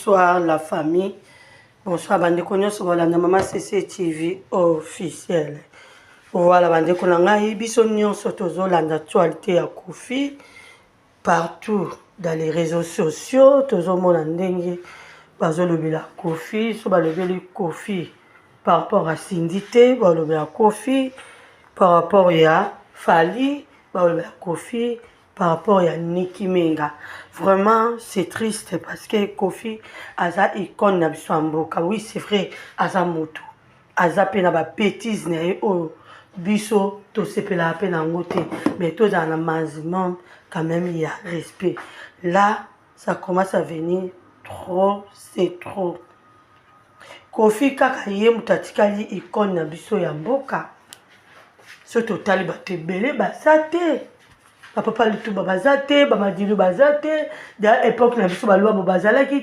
bonsoir la famille. Bonsoir bandeko nyonso bolanda Mama CCTV officiel. Voilà bandeko na ngai biso nyonso tozolanda actualité ya Koffi partout dans les réseaux sociaux, tozomona ndenge bazolobela Koffi, so balobeli Koffi par rapport à Sindité, balobela Koffi par rapport à Fali, balobela Koffi par rapport à Nicki Menga. Vraiment, c'est triste parce que Koffi aza icône na biso mboka. Oui, c'est vrai, aza moto. Aza pe na ba bêtise na ye o biso to sepela pe na ngote, mais to dans un maximum quand même il y a respect. Là, ça commence à venir trop, c'est trop. Koffi kaka ye mutatikali icône na biso ya mboka. So totali bato ebele basate. Papa Lutumba bazate, Baba Dilu bazate, da époque na biso balwa bo bazalaki